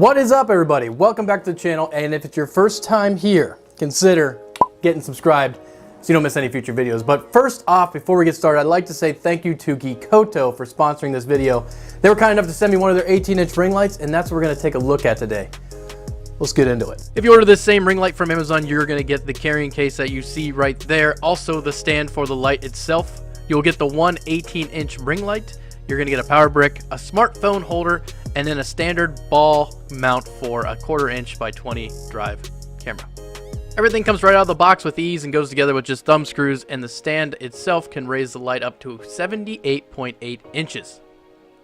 What is up, everybody? Welcome back to the channel, and if it's your first time here, consider getting subscribed so you don't miss any future videos. But first off, before we get started, I'd like to say thank you to GEEKOTO for sponsoring this video. They were kind enough to send me one of their 18-inch ring lights, and that's what we're going to take a look at today. Let's get into it. If you order this same ring light from Amazon, you're going to get the carrying case that you see right there. Also, the stand for the light itself. You'll get the one 18-inch ring light. You're going to get a power brick, a smartphone holder, and then a standard ball mount for a 1/4 inch by 20 drive camera. Everything comes right out of the box with ease and goes together with just thumb screws, and the stand itself can raise the light up to 78.8 inches.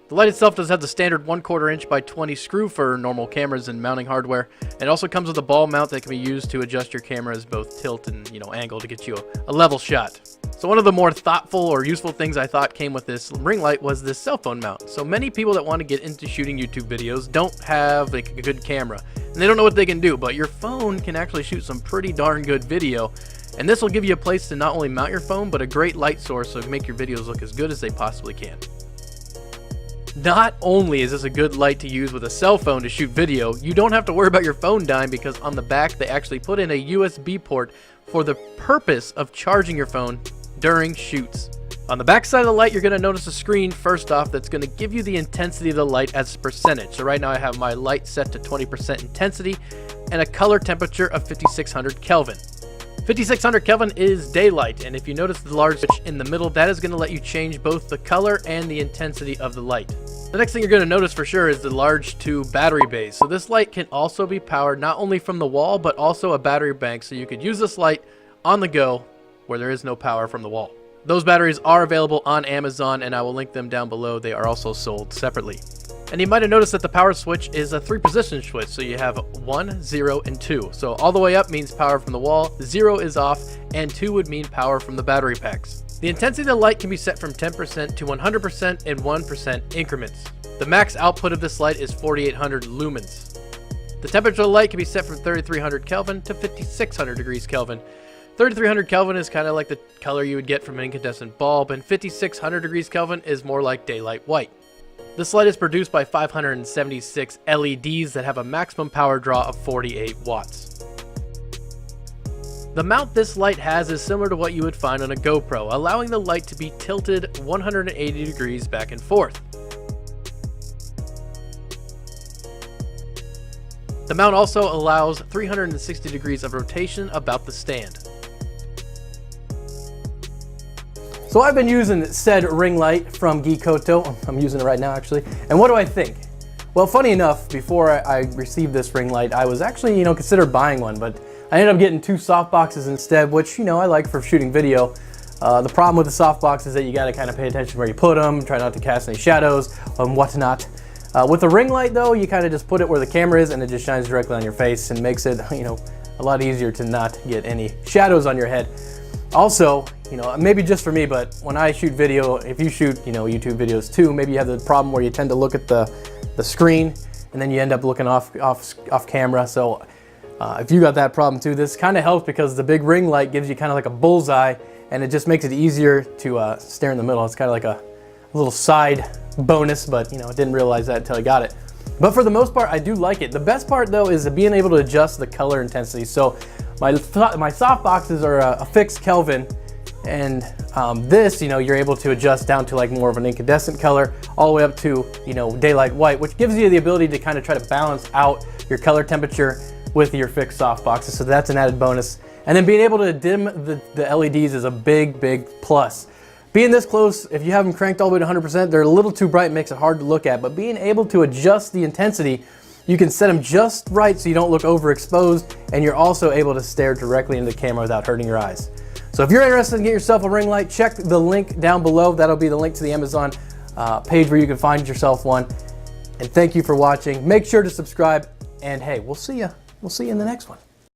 The light itself does have the standard 1/4 inch by 20 screw for normal cameras and mounting hardware. It also comes with a ball mount that can be used to adjust your camera's both tilt and angle to get you a level shot. So one of the more thoughtful or useful things I thought came with this ring light was this cell phone mount. So many people that want to get into shooting YouTube videos don't have a good camera, and they don't know what they can do, but your phone can actually shoot some pretty darn good video. And this will give you a place to not only mount your phone, but a great light source so make your videos look as good as they possibly can. Not only is this a good light to use with a cell phone to shoot video, you don't have to worry about your phone dying, because on the back they actually put in a USB port for the purpose of charging your phone during shoots. On the back side of the light, you're going to notice a screen first off that's going to give you the intensity of the light as a percentage. So right now I have my light set to 20% intensity and a color temperature of 5600 Kelvin. 5600 Kelvin is daylight, and if you notice the large switch in the middle, that is going to let you change both the color and the intensity of the light. The next thing you're going to notice for sure is the large 2 battery bays. So this light can also be powered not only from the wall, but also a battery bank, so you could use this light on the go where there is no power from the wall. Those batteries are available on Amazon, and I will link them down below. They are also sold separately. And you might have noticed that the power switch is a 3-position switch, so you have 1, 0, and 2. So all the way up means power from the wall, 0 is off, and 2 would mean power from the battery packs. The intensity of the light can be set from 10% to 100% in 1% increments. The max output of this light is 4800 lumens. The temperature of the light can be set from 3300 Kelvin to 5600 degrees Kelvin. 3300 Kelvin is kind of like the color you would get from an incandescent bulb, and 5600 degrees Kelvin is more like daylight white. This light is produced by 576 LEDs that have a maximum power draw of 48 watts. The mount this light has is similar to what you would find on a GoPro, allowing the light to be tilted 180 degrees back and forth. The mount also allows 360 degrees of rotation about the stand. So I've been using said ring light from GEEKOTO. I'm using it right now, actually. And what do I think? Well, funny enough, before I received this ring light, I was actually, considered buying one, but I ended up getting 2 soft boxes instead, which, I like for shooting video. The problem with the soft box is that you gotta kind of pay attention where you put them, try not to cast any shadows and whatnot. With the ring light though, you kind of just put it where the camera is and it just shines directly on your face and makes it, a lot easier to not get any shadows on your head. Also, maybe just for me, but when I shoot video, if you shoot, YouTube videos too, maybe you have the problem where you tend to look at the screen and then you end up looking off camera. So if you got that problem too, this kind of helps because the big ring light gives you kind of like a bullseye, and it just makes it easier to stare in the middle. It's kind of like a little side bonus, but I didn't realize that until I got it. But for the most part, I do like it. The best part though is being able to adjust the color intensity. So my soft boxes are a fixed Kelvin, and this, you're able to adjust down to like more of an incandescent color, all the way up to, daylight white, which gives you the ability to kind of try to balance out your color temperature with your fixed soft boxes. So that's an added bonus. And then being able to dim the LEDs is a big, big plus. Being this close, if you have them cranked all the way to 100%, they're a little too bright, makes it hard to look at, but being able to adjust the intensity, you can set them just right so you don't look overexposed, and you're also able to stare directly into the camera without hurting your eyes. So if you're interested in getting yourself a ring light, check the link down below. That'll be the link to the Amazon page where you can find yourself one. And thank you for watching. Make sure to subscribe, and hey, we'll see you in the next one.